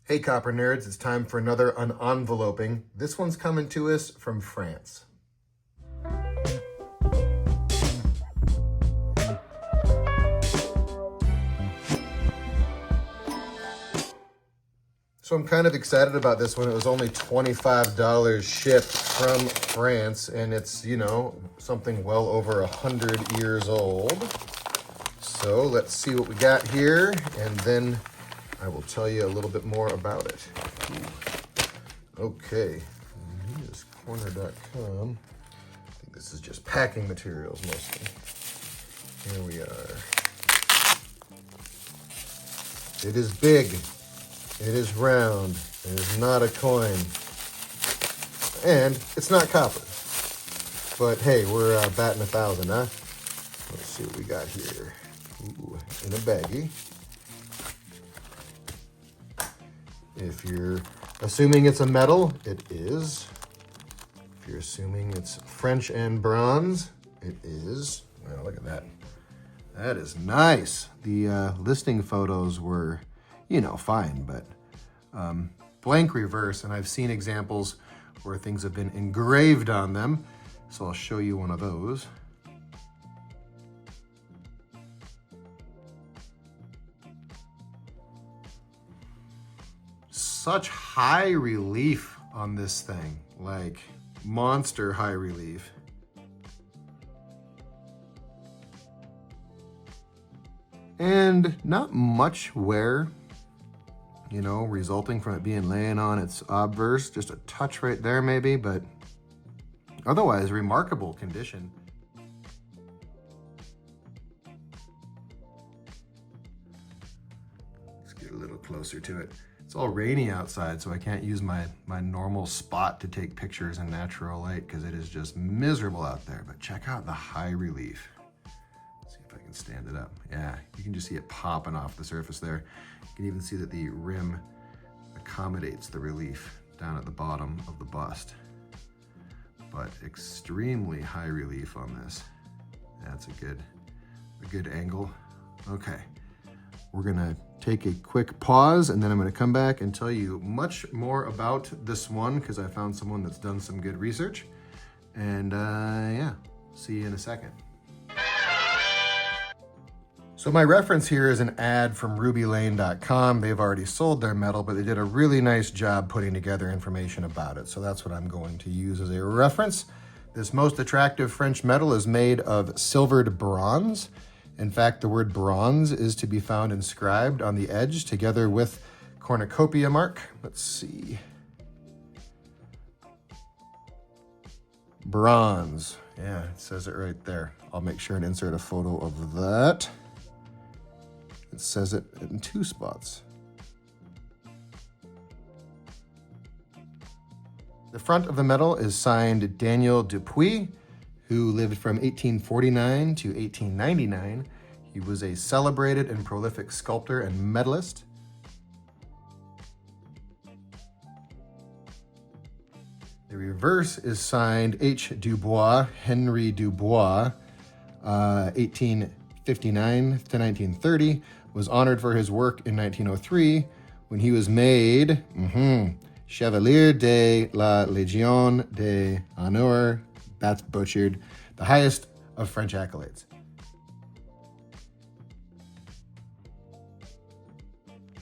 Hey Copper Nerds, it's time for another unenveloping. This one's coming to us from France. So I'm kind of excited about this one. It was only $25 shipped from France, and it's, you know, something well over 100 years old. So let's see what we got here, and then I will tell you a little bit more about it. Okay, here's corner.com. I think this is just packing materials mostly. Here we are. It is big. It is round. It is not a coin. And it's not copper. But hey, we're batting 1,000, huh? Let's see what we got here. Ooh, in a baggie. If you're assuming it's a metal, it is. If you're assuming it's French and bronze, it is. Wow, look at that. That is nice. The listing photos were, you know, fine, but blank reverse, and I've seen examples where things have been engraved on them, so I'll show you one of those. Such high relief on this thing, like monster high relief. And not much wear, you know, resulting from it being laying on its obverse, just a touch right there maybe, but otherwise remarkable condition. Let's get a little closer to it. It's all rainy outside, so I can't use my normal spot to take pictures in natural light because it is just miserable out there. But check out the high relief. Let's see if I can stand it up. Yeah, you can just see it popping off the surface there. You can even see that the rim accommodates the relief down at the bottom of the bust. But extremely high relief on this. That's a good angle. Okay. We're gonna take a quick pause, and then I'm gonna come back and tell you much more about this one because I found someone that's done some good research. And yeah, see you in a second. So my reference here is an ad from rubylane.com. They've already sold their metal, but they did a really nice job putting together information about it. So that's what I'm going to use as a reference. This most attractive French metal is made of silvered bronze. In fact, the word bronze is to be found inscribed on the edge together with cornucopia mark. Let's see. Bronze. Yeah, it says it right there. I'll make sure and insert a photo of that. It says it in 2 spots. The front of the medal is signed Daniel Dupuis, who lived from 1849 to 1899. He was a celebrated and prolific sculptor and medallist. The reverse is signed H Dubois, Henri Dubois, 1859 to 1930, was honored for his work in 1903 when he was made Chevalier de la Légion d'honneur. That's butchered. The highest of French accolades.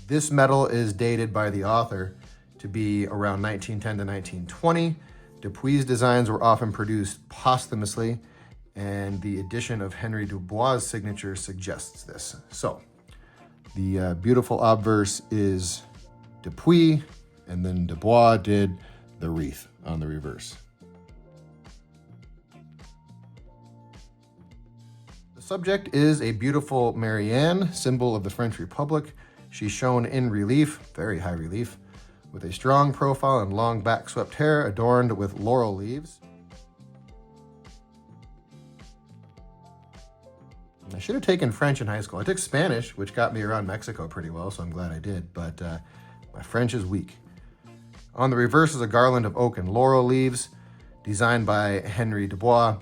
This medal is dated by the author to be around 1910 to 1920. Dupuis' designs were often produced posthumously, and the addition of Henri Dubois' signature suggests this. So, the beautiful obverse is Dupuis, and then Dubois did the wreath on the reverse. The subject is a beautiful Marianne, symbol of the French Republic. She's shown in relief, very high relief, with a strong profile and long back-swept hair adorned with laurel leaves. I should have taken French in high school. I took Spanish, which got me around Mexico pretty well, so I'm glad I did, but my French is weak. On the reverse is a garland of oak and laurel leaves, designed by Henri Dubois.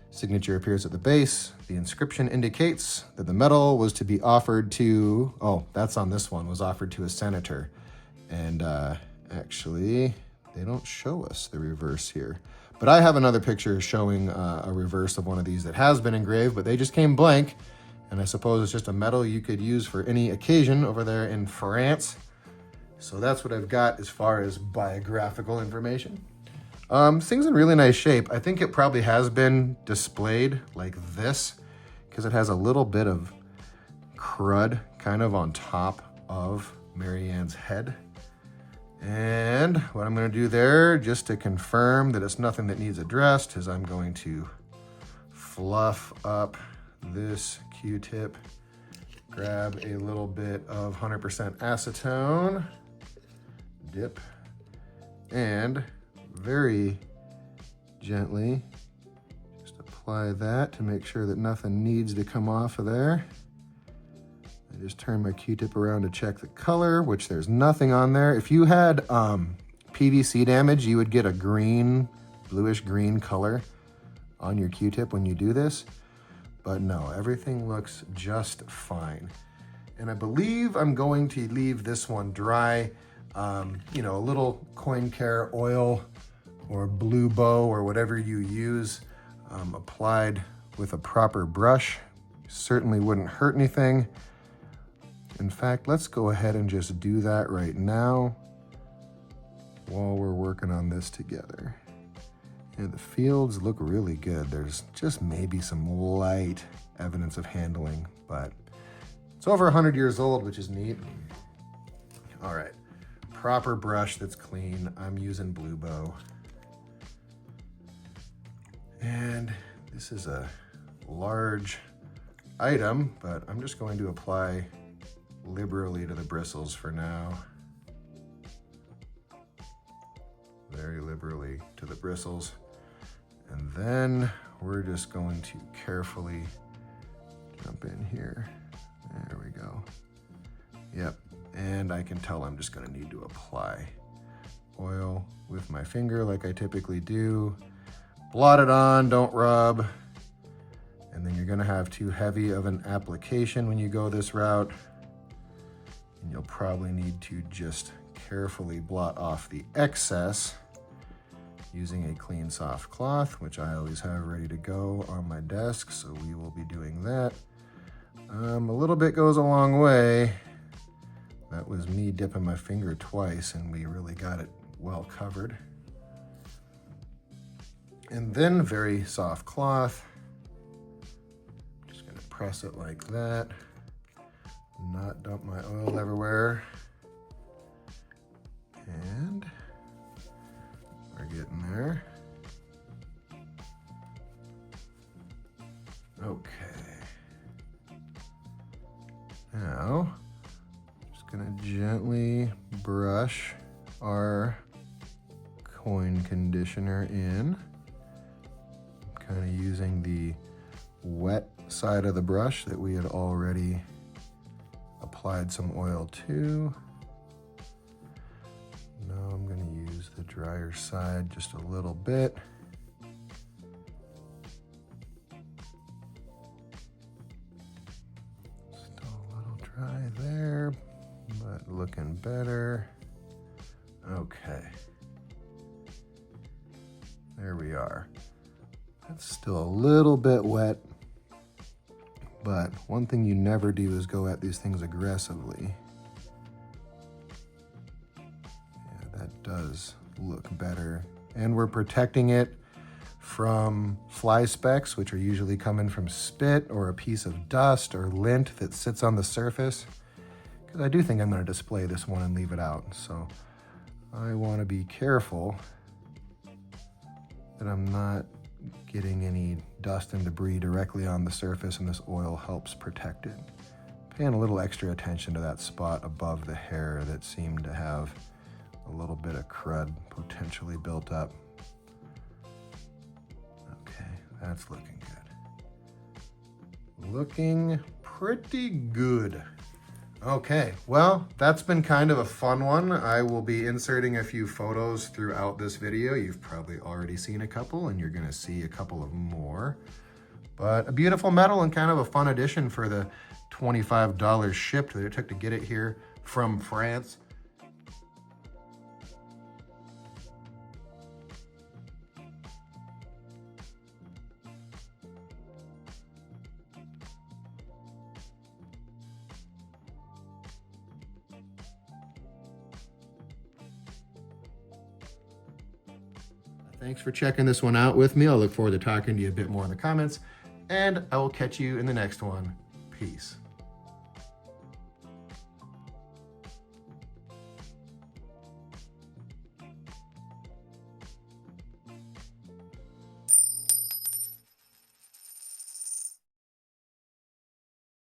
Signature appears at the base. The inscription indicates that the medal was to be offered to, oh, that's on this one, was offered to a senator And actually, they don't show us the reverse here. But I have another picture showing a reverse of one of these that has been engraved, but they just came blank. And I suppose it's just a medal you could use for any occasion over there in France. So that's what I've got as far as biographical information. This thing's in really nice shape. I think it probably has been displayed like this because it has a little bit of crud kind of on top of Marianne's head. And what I'm going to do there, just to confirm that it's nothing that needs addressed, is I'm going to fluff up this Q-tip, grab a little bit of 100% acetone, dip, and very gently just apply that to make sure that nothing needs to come off of there. I just turn my Q-tip around to check the color, which there's nothing on there. If you had PVC damage, you would get a green, bluish green color on your Q-tip when you do this. But no, everything looks just fine. And I believe I'm going to leave this one dry. You know, a little coin care oil or blue bow or whatever you use applied with a proper brush certainly wouldn't hurt anything. In fact, let's go ahead and just do that right now while we're working on this together. And the fields look really good. There's just maybe some light evidence of handling, but it's over 100 years old, which is neat. All right, proper brush that's clean. I'm using blue bow. And this is a large item, but I'm just going to apply liberally to the bristles for now. Very liberally to the bristles. And then we're just going to carefully jump in here. There we go. Yep, and I can tell I'm just gonna need to apply oil with my finger like I typically do. Blot it on, don't rub. And then you're gonna have too heavy of an application when you go this route. And you'll probably need to just carefully blot off the excess using a clean soft cloth, which I always have ready to go on my desk, so we will be doing that. A little bit goes a long way. That was me dipping my finger twice and we really got it well covered. And then very soft cloth. Just gonna press it like that. Not dump my oil everywhere. And we're getting there. Okay. Now, just gonna gently brush our coin conditioner in. Kind of using the wet side of the brush that we had already applied some oil to. Now I'm going to use the drier side just a little bit. Still a little dry there, but looking better. Okay. There we are. That's still a little bit wet, but one thing you never do is go at these things aggressively. Yeah, that does look better. And we're protecting it from fly specks, which are usually coming from spit or a piece of dust or lint that sits on the surface. Because I do think I'm going to display this one and leave it out. So I want to be careful that I'm not getting any dust and debris directly on the surface, and this oil helps protect it. Paying a little extra attention to that spot above the hair that seemed to have a little bit of crud potentially built up. Okay, that's looking good. Looking pretty good. Okay, well, that's been kind of a fun one. I will be inserting a few photos throughout this video. You've probably already seen a couple, and you're gonna see a couple of more. But a beautiful medal and kind of a fun addition for the $25 shipped that it took to get it here from France. Thanks for checking this one out with me. I'll look forward to talking to you a bit more in the comments, and I will catch you in the next one. Peace.